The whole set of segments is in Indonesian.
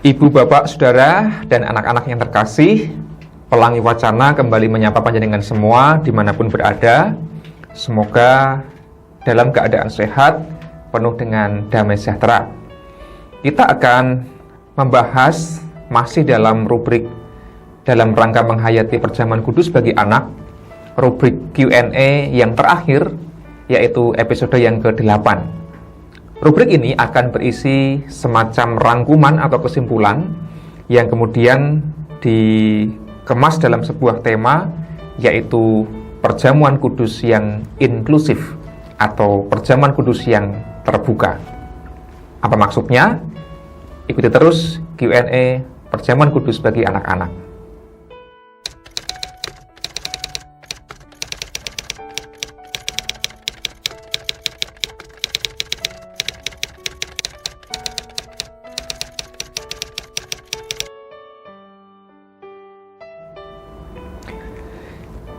Ibu, bapak, saudara, dan anak-anak yang terkasih, Pelangi Wacana kembali menyapa panjenengan semua dimanapun berada. Semoga dalam keadaan sehat, penuh dengan damai sejahtera. Kita akan membahas masih dalam rubrik dalam rangka menghayati perjamuan kudus bagi anak, rubrik Q&A yang terakhir, yaitu episode yang ke-8. Rubrik ini akan berisi semacam rangkuman atau kesimpulan yang kemudian dikemas dalam sebuah tema, yaitu perjamuan kudus yang inklusif atau perjamuan kudus yang terbuka. Apa maksudnya? Ikuti terus Q&A perjamuan kudus bagi anak-anak.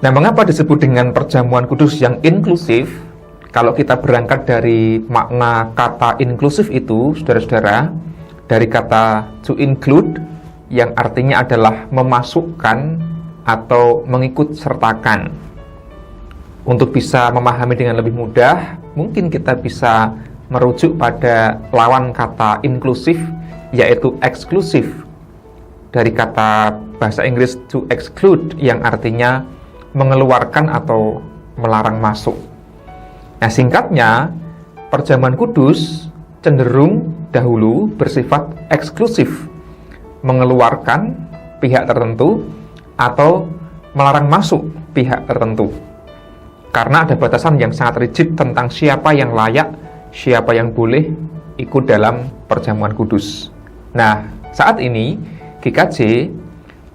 Nah, mengapa disebut dengan perjamuan kudus yang inklusif? Kalau kita berangkat dari makna kata inklusif itu, saudara-saudara, dari kata to include, yang artinya adalah memasukkan atau mengikut sertakan. Untuk bisa memahami dengan lebih mudah, mungkin kita bisa merujuk pada lawan kata inklusif, yaitu eksklusif. Dari kata bahasa Inggris to exclude, yang artinya mengeluarkan atau melarang masuk. Nah, singkatnya, perjamuan kudus cenderung dahulu bersifat eksklusif, mengeluarkan pihak tertentu atau melarang masuk pihak tertentu. Karena ada batasan yang sangat rigid tentang siapa yang layak, siapa yang boleh ikut dalam perjamuan kudus. Nah, saat ini GKJ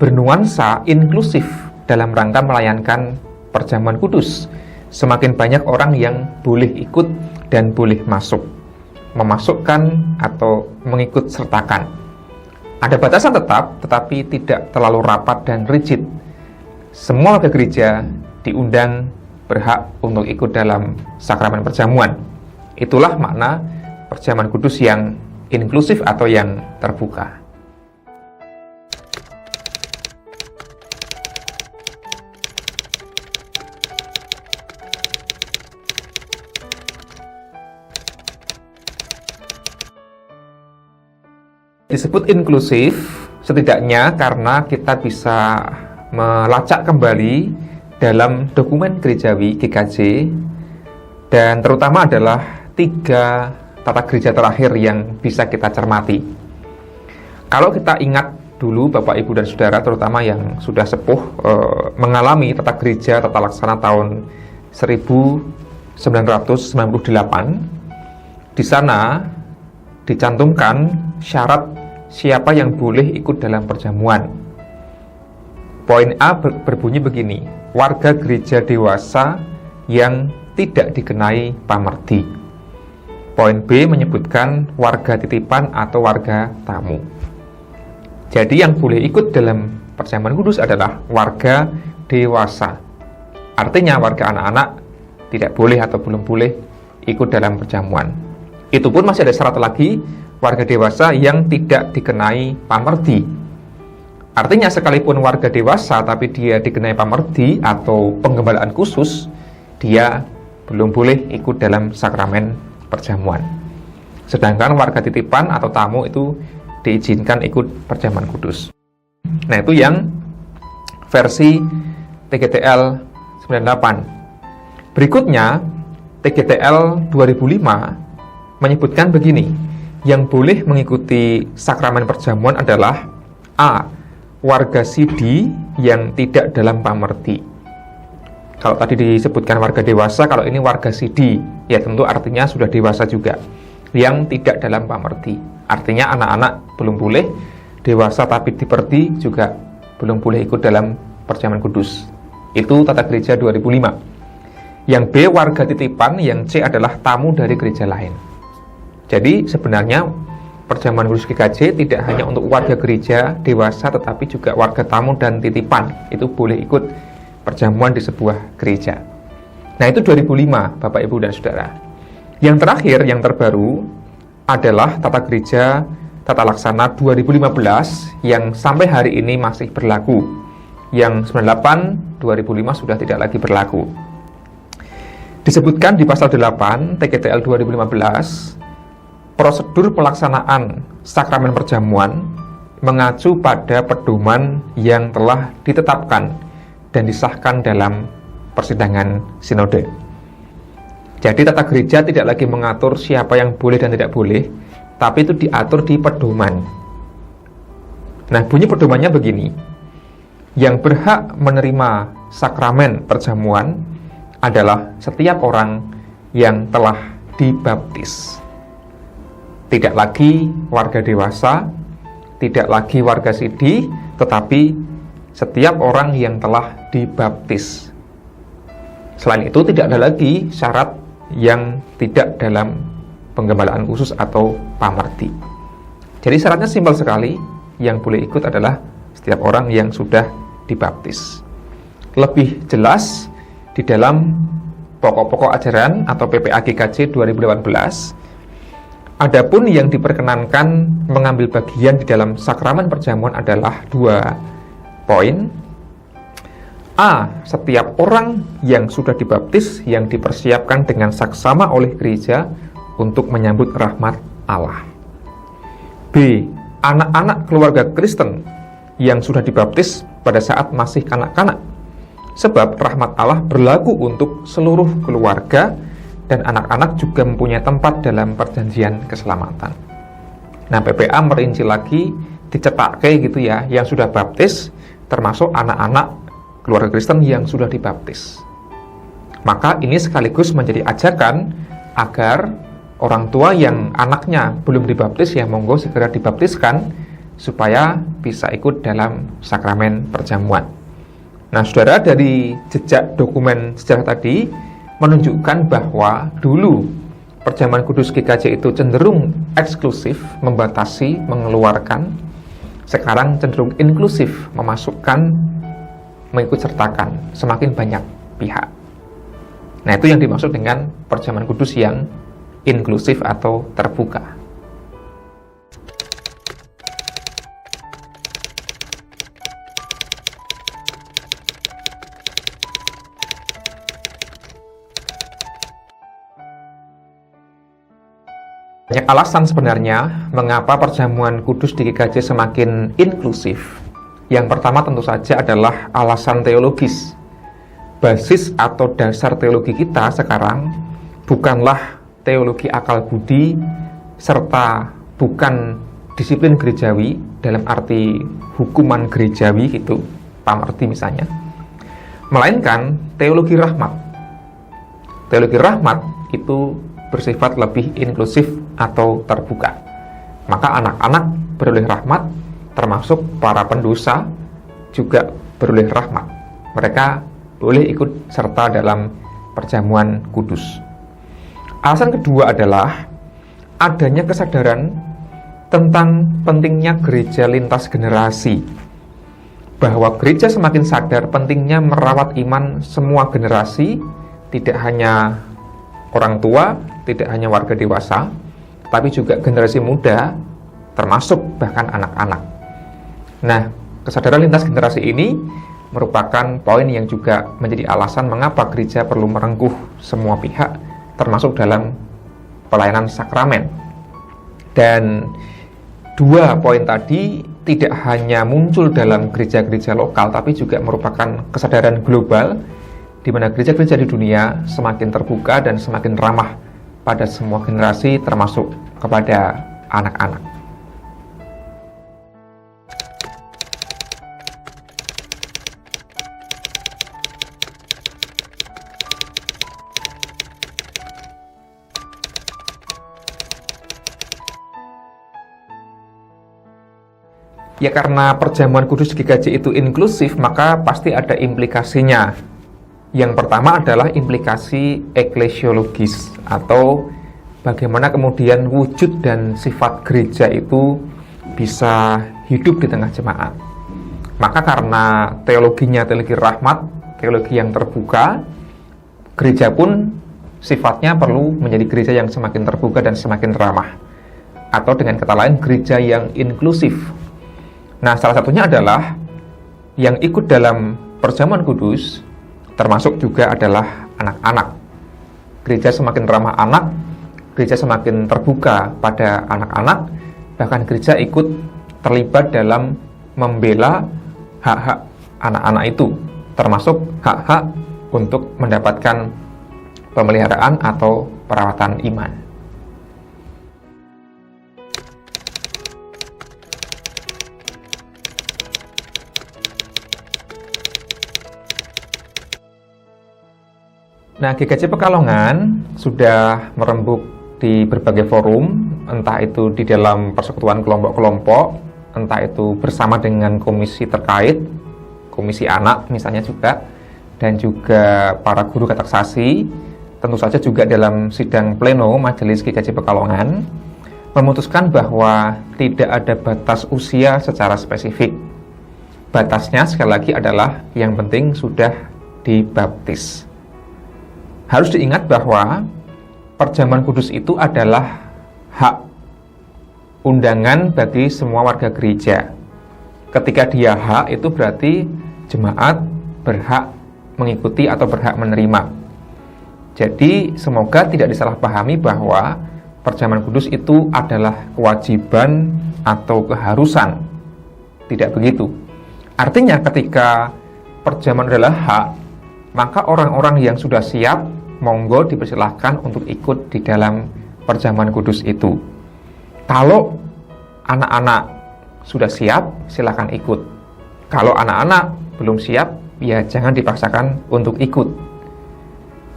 bernuansa inklusif dalam rangka melayankan perjamuan kudus. Semakin banyak orang yang boleh ikut dan boleh masuk, memasukkan atau mengikut sertakan. Ada batasan tetap, tetapi tidak terlalu rapat dan rigid. Semua warga gereja diundang berhak untuk ikut dalam sakramen perjamuan. Itulah makna perjamuan kudus yang inklusif atau yang terbuka. Disebut inklusif setidaknya karena kita bisa melacak kembali dalam dokumen gerejawi GKJ, dan terutama adalah 3 tata gereja terakhir yang bisa kita cermati. Kalau kita ingat dulu Bapak, Ibu, dan Saudara, terutama yang sudah sepuh, mengalami tata gereja tata laksana tahun 1998, di sana dicantumkan syarat siapa yang boleh ikut dalam perjamuan. Poin A berbunyi begini: warga gereja dewasa yang tidak dikenai pamerdi. Poin B menyebutkan warga titipan atau warga tamu. Jadi yang boleh ikut dalam perjamuan kudus adalah warga dewasa. Artinya warga anak-anak tidak boleh atau belum boleh ikut dalam perjamuan. Itu pun masih ada syarat lagi, warga dewasa yang tidak dikenai pamerdi. Artinya sekalipun warga dewasa tapi dia dikenai pamerdi atau penggembalaan khusus, dia belum boleh ikut dalam sakramen perjamuan. Sedangkan warga titipan atau tamu itu diizinkan ikut perjamuan kudus. Nah, itu yang versi TGTL 98. Berikutnya, TGTL 2005 menyebutkan begini: yang boleh mengikuti sakramen perjamuan adalah A. warga sidi yang tidak dalam pamerdi. Kalau tadi disebutkan warga dewasa, kalau ini warga sidi, ya tentu artinya sudah dewasa juga, yang tidak dalam pamerdi. Artinya anak-anak belum boleh, dewasa tapi diperdi juga belum boleh ikut dalam perjamuan kudus. Itu tata gereja 2005. Yang B warga titipan, yang C adalah tamu dari gereja lain. Jadi sebenarnya perjamuan kudus GKJ tidak hanya untuk warga gereja dewasa, tetapi juga warga tamu dan titipan itu boleh ikut perjamuan di sebuah gereja. Nah, itu 2005, Bapak, Ibu, dan Saudara. Yang terakhir, yang terbaru adalah tata gereja Tata Laksana 2015 yang sampai hari ini masih berlaku. Yang 98 2005 sudah tidak lagi berlaku. Disebutkan di pasal 8 TKTL 2015, prosedur pelaksanaan sakramen perjamuan mengacu pada pedoman yang telah ditetapkan dan disahkan dalam persidangan sinode. Jadi tata gereja tidak lagi mengatur siapa yang boleh dan tidak boleh, tapi itu diatur di pedoman. Nah, bunyi pedomannya begini. Yang berhak menerima sakramen perjamuan adalah setiap orang yang telah dibaptis. Tidak lagi warga dewasa, tidak lagi warga sidi, tetapi setiap orang yang telah dibaptis. Selain itu, tidak ada lagi syarat yang tidak dalam penggembalaan khusus atau pamerdi. Jadi syaratnya simpel sekali, yang boleh ikut adalah setiap orang yang sudah dibaptis. Lebih jelas di dalam pokok-pokok ajaran atau PPAGKJ 2018, adapun yang diperkenankan mengambil bagian di dalam sakramen perjamuan adalah 2 poin. A. Setiap orang yang sudah dibaptis yang dipersiapkan dengan saksama oleh gereja untuk menyambut rahmat Allah. B. Anak-anak keluarga Kristen yang sudah dibaptis pada saat masih kanak-kanak. Sebab rahmat Allah berlaku untuk seluruh keluarga dan anak-anak juga mempunyai tempat dalam perjanjian keselamatan. Nah, PPA merinci lagi, dicetak kayak gitu ya, yang sudah baptis termasuk anak-anak keluarga Kristen yang sudah dibaptis. Maka ini sekaligus menjadi ajakan agar orang tua yang anaknya belum dibaptis ya monggo segera dibaptiskan supaya bisa ikut dalam sakramen perjamuan. Nah, saudara, dari jejak dokumen sejarah tadi menunjukkan bahwa dulu perjamuan kudus GKJ itu cenderung eksklusif, membatasi, mengeluarkan. Sekarang cenderung inklusif, memasukkan, mengikut sertakan semakin banyak pihak. Nah, itu yang dimaksud dengan perjamuan kudus yang inklusif atau terbuka. Banyak alasan sebenarnya mengapa perjamuan kudus di GKJ semakin inklusif. Yang pertama tentu saja adalah alasan teologis. Basis atau dasar teologi kita sekarang bukanlah teologi akal budi serta bukan disiplin gerejawi dalam arti hukuman gerejawi gitu, pamerdi misalnya, melainkan teologi rahmat. Teologi rahmat itu bersifat lebih inklusif atau terbuka. Maka anak-anak beroleh rahmat, termasuk para pendosa juga beroleh rahmat. Mereka boleh ikut serta dalam perjamuan kudus. Alasan kedua adalah adanya kesadaran tentang pentingnya gereja lintas generasi. Bahwa gereja semakin sadar pentingnya merawat iman semua generasi, tidak hanya orang tua, tidak hanya warga dewasa, tapi juga generasi muda, termasuk bahkan anak-anak. Nah, kesadaran lintas generasi ini merupakan poin yang juga menjadi alasan mengapa gereja perlu merengkuh semua pihak, termasuk dalam pelayanan sakramen. Dan 2 poin tadi tidak hanya muncul dalam gereja-gereja lokal, tapi juga merupakan kesadaran global, di mana gereja-gereja di dunia semakin terbuka dan semakin ramah pada semua generasi, termasuk kepada anak-anak. Ya, karena perjamuan kudus GKJ itu inklusif, maka pasti ada implikasinya. Yang pertama adalah implikasi eklesiologis, atau bagaimana kemudian wujud dan sifat gereja itu bisa hidup di tengah jemaat. Maka karena teologinya teologi rahmat, teologi yang terbuka, gereja pun sifatnya perlu menjadi gereja yang semakin terbuka dan semakin ramah. atau dengan kata lain gereja yang inklusif. Nah, salah satunya adalah yang ikut dalam perjamuan kudus termasuk juga adalah anak-anak. Gereja semakin ramah anak, gereja semakin terbuka pada anak-anak, bahkan gereja ikut terlibat dalam membela hak-hak anak-anak itu, termasuk hak-hak untuk mendapatkan pemeliharaan atau perawatan iman. Nah, GKJ Pekalongan sudah merembuk di berbagai forum, entah itu di dalam persekutuan kelompok-kelompok, entah itu bersama dengan komisi terkait, komisi anak misalnya juga, dan juga para guru kateksasi, tentu saja juga dalam sidang pleno Majelis GKJ Pekalongan, memutuskan bahwa tidak ada batas usia secara spesifik. Batasnya sekali lagi adalah yang penting sudah dibaptis. Harus diingat bahwa perjamuan kudus itu adalah hak undangan bagi semua warga gereja. Ketika dia hak, itu berarti jemaat berhak mengikuti atau berhak menerima. Jadi semoga tidak disalahpahami bahwa perjamuan kudus itu adalah kewajiban atau keharusan. Tidak begitu. Artinya ketika perjamuan adalah hak, maka orang-orang yang sudah siap, monggo dipersilahkan untuk ikut di dalam perjamuan kudus itu. Kalau anak-anak sudah siap, silakan ikut. Kalau anak-anak belum siap, ya jangan dipaksakan untuk ikut.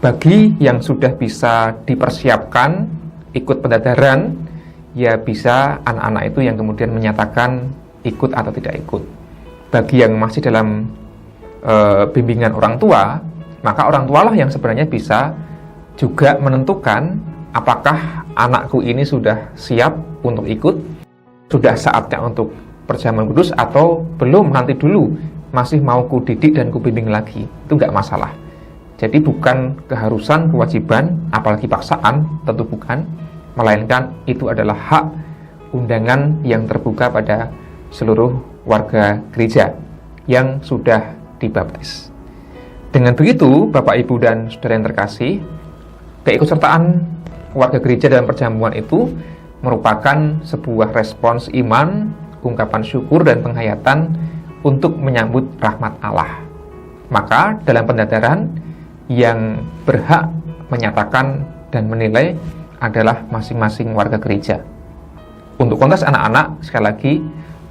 Bagi yang sudah bisa dipersiapkan ikut pendadaran, ya bisa anak-anak itu yang kemudian menyatakan ikut atau tidak ikut. Bagi yang masih dalam bimbingan orang tua, maka orang tualah yang sebenarnya bisa juga menentukan apakah anakku ini sudah siap untuk ikut, sudah saatnya untuk perjamuan kudus, atau belum, nanti dulu, masih mau ku didik dan ku bimbing lagi. Itu nggak masalah. Jadi bukan keharusan, kewajiban, apalagi paksaan, tentu bukan, melainkan itu adalah hak undangan yang terbuka pada seluruh warga gereja yang sudah dibaptis. Dengan begitu, Bapak, Ibu, dan Saudara yang terkasih, keikutsertaan warga gereja dalam perjamuan itu merupakan sebuah respons iman, ungkapan syukur, dan penghayatan untuk menyambut rahmat Allah. Maka dalam pendadaran yang berhak menyatakan dan menilai adalah masing-masing warga gereja. Untuk konteks anak-anak, sekali lagi,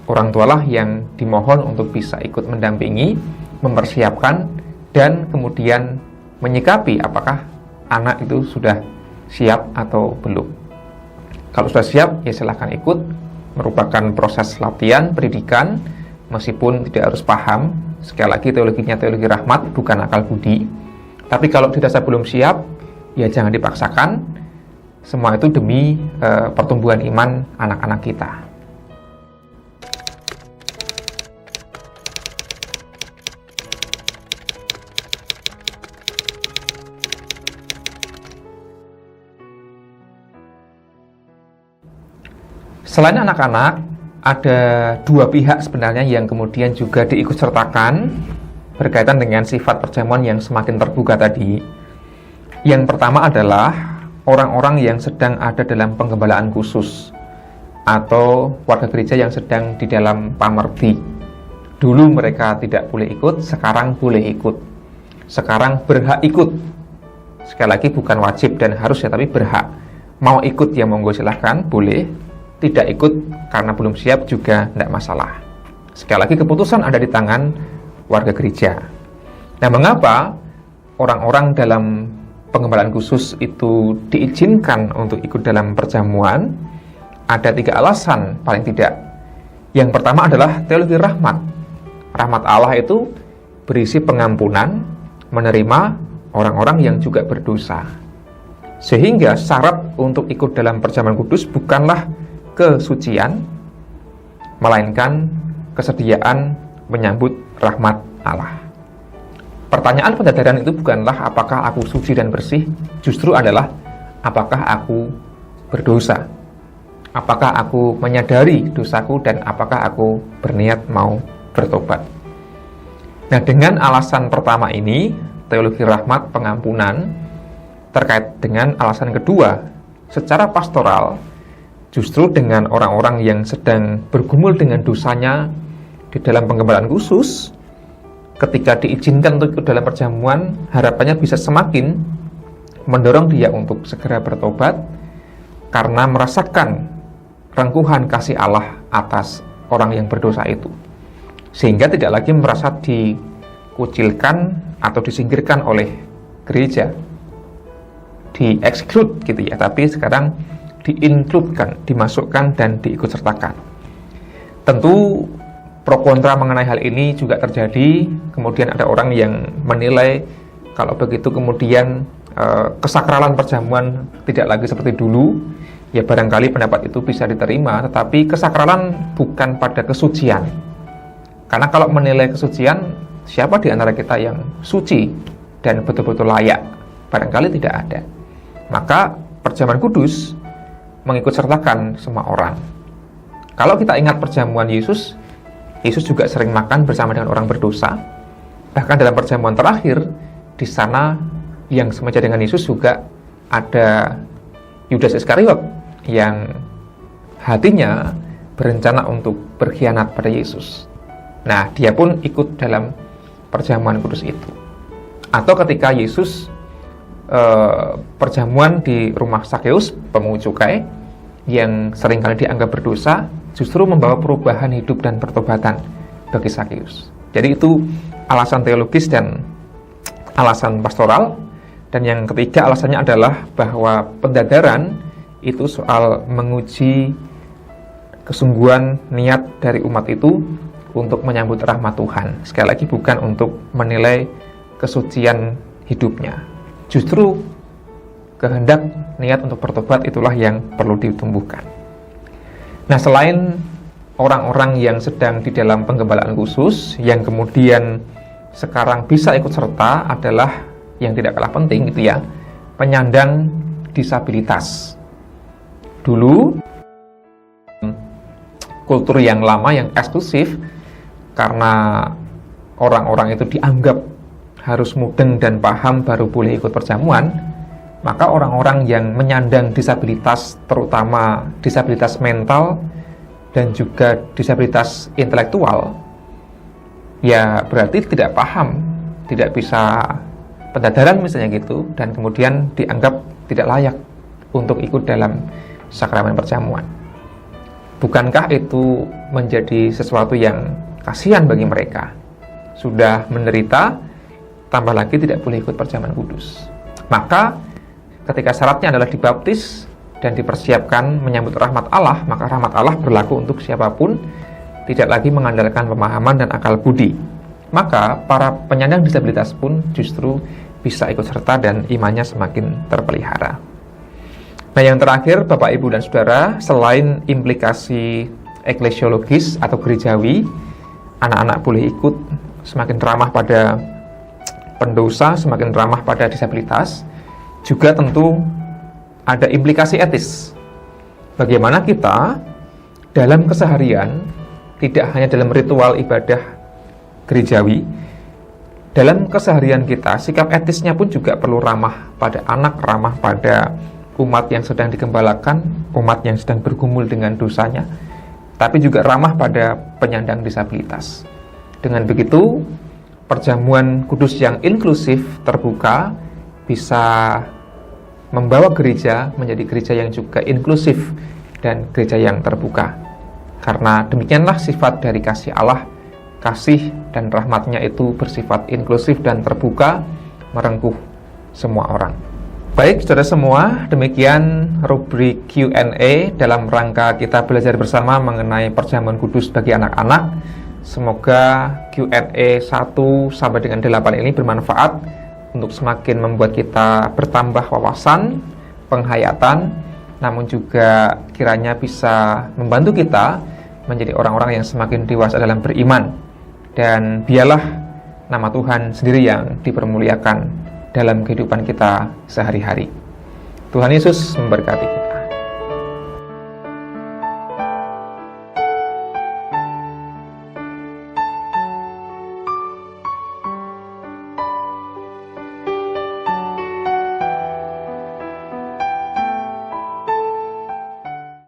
orang tualah yang dimohon untuk bisa ikut mendampingi, mempersiapkan, dan kemudian menyikapi apakah anak itu sudah siap atau belum. Kalau sudah siap, ya silahkan ikut. Merupakan proses latihan, pendidikan, meskipun tidak harus paham. Sekali lagi, teologinya teologi rahmat, bukan akal budi. Tapi kalau dirasa belum siap, ya jangan dipaksakan. Semua itu demi pertumbuhan iman anak-anak kita. Selain anak-anak, ada dua pihak sebenarnya yang kemudian juga diikutsertakan berkaitan dengan sifat perjamuan yang semakin terbuka tadi. Yang pertama adalah orang-orang yang sedang ada dalam penggembalaan khusus atau warga gereja yang sedang di dalam pamerdi. Dulu mereka tidak boleh ikut, sekarang boleh ikut. Sekarang berhak ikut. Sekali lagi, bukan wajib dan harus ya, tapi berhak. Mau ikut ya monggo silahkan, boleh. Tidak ikut karena belum siap juga tidak masalah. Sekali lagi, keputusan ada di tangan warga gereja. Nah, mengapa orang-orang dalam penggembalaan khusus itu diizinkan untuk ikut dalam perjamuan? Ada 3 alasan paling tidak. Yang pertama adalah teologi rahmat. Rahmat Allah itu berisi pengampunan, menerima orang-orang yang juga berdosa. Sehingga syarat untuk ikut dalam perjamuan kudus bukanlah kesucian, melainkan kesediaan menyambut rahmat Allah. Pertanyaan pendadaran itu bukanlah apakah aku suci dan bersih, justru adalah apakah aku berdosa. apakah aku menyadari dosaku dan apakah aku berniat mau bertobat. Nah, dengan alasan pertama ini, teologi rahmat pengampunan, terkait dengan alasan kedua, secara pastoral, justru dengan orang-orang yang sedang bergumul dengan dosanya di dalam penggembalaan khusus, ketika diizinkan untuk ikut dalam perjamuan, harapannya bisa semakin mendorong dia untuk segera bertobat, karena merasakan rengkuhan kasih Allah atas orang yang berdosa itu, sehingga tidak lagi merasa dikucilkan atau disingkirkan oleh gereja, di-exclude gitu ya, tapi sekarang di-includekan, dimasukkan dan diikutsertakan. Tentu pro kontra mengenai hal ini juga terjadi. Kemudian ada orang yang menilai kalau begitu kemudian kesakralan perjamuan tidak lagi seperti dulu. Ya, barangkali pendapat itu bisa diterima, tetapi kesakralan bukan pada kesucian. Karena kalau menilai kesucian, siapa di antara kita yang suci dan betul-betul layak? Barangkali tidak ada. Maka perjamuan kudus mengikut sertakan semua orang. Kalau kita ingat perjamuan Yesus, Yesus juga sering makan bersama dengan orang berdosa. Bahkan dalam perjamuan terakhir, di sana yang semeja dengan Yesus juga ada Yudas Iskariot yang hatinya berencana untuk berkhianat pada Yesus. Nah, dia pun ikut dalam perjamuan kudus itu. Atau ketika Yesus perjamuan di rumah Sakeus, pemungut cukai, yang seringkali dianggap berdosa, justru membawa perubahan hidup dan pertobatan bagi Sakeus. Jadi itu alasan teologis dan alasan pastoral. Dan yang ketiga alasannya adalah bahwa pendadaran itu soal menguji kesungguhan niat dari umat itu untuk menyambut rahmat Tuhan. Sekali lagi bukan untuk menilai kesucian hidupnya. Justru kehendak niat untuk bertobat itulah yang perlu ditumbuhkan. Nah, selain orang-orang yang sedang di dalam penggembalaan khusus, yang kemudian sekarang bisa ikut serta adalah yang tidak kalah penting gitu ya, penyandang disabilitas. Dulu kultur yang lama yang eksklusif, karena orang-orang itu dianggap harus mudeng dan paham baru boleh ikut perjamuan, maka orang-orang yang menyandang disabilitas, terutama disabilitas mental dan juga disabilitas intelektual, ya berarti tidak paham, tidak bisa pendadaran misalnya gitu, dan kemudian dianggap tidak layak untuk ikut dalam sakramen perjamuan. Bukankah itu menjadi sesuatu yang kasihan bagi mereka? Sudah menderita, tambah lagi tidak boleh ikut perjamuan kudus. Maka ketika syaratnya adalah dibaptis dan dipersiapkan menyambut rahmat Allah, maka rahmat Allah berlaku untuk siapapun, tidak lagi mengandalkan pemahaman dan akal budi. Maka para penyandang disabilitas pun justru bisa ikut serta dan imannya semakin terpelihara. Nah, yang terakhir, Bapak, Ibu, dan Saudara, selain implikasi eklesiologis atau gerejawi, anak-anak boleh ikut semakin ramah pada pendosa, semakin ramah pada disabilitas, juga tentu ada implikasi etis. Bagaimana kita dalam keseharian, tidak hanya dalam ritual ibadah gerejawi, dalam keseharian kita, sikap etisnya pun juga perlu ramah pada anak, ramah pada umat yang sedang digembalakan, umat yang sedang bergumul dengan dosanya, tapi juga ramah pada penyandang disabilitas. Dengan begitu, perjamuan kudus yang inklusif, terbuka, bisa membawa gereja menjadi gereja yang juga inklusif dan gereja yang terbuka. Karena demikianlah sifat dari kasih Allah, kasih dan rahmatnya itu bersifat inklusif dan terbuka, merengkuh semua orang. Baik, saudara semua, demikian rubrik Q&A dalam rangka kita belajar bersama mengenai perjamuan kudus bagi anak-anak. Semoga Q&A 1 sampai dengan 8 ini bermanfaat untuk semakin membuat kita bertambah wawasan, penghayatan, namun juga kiranya bisa membantu kita menjadi orang-orang yang semakin dewasa dalam beriman. Dan biarlah nama Tuhan sendiri yang dipermuliakan dalam kehidupan kita sehari-hari. Tuhan Yesus memberkati kita.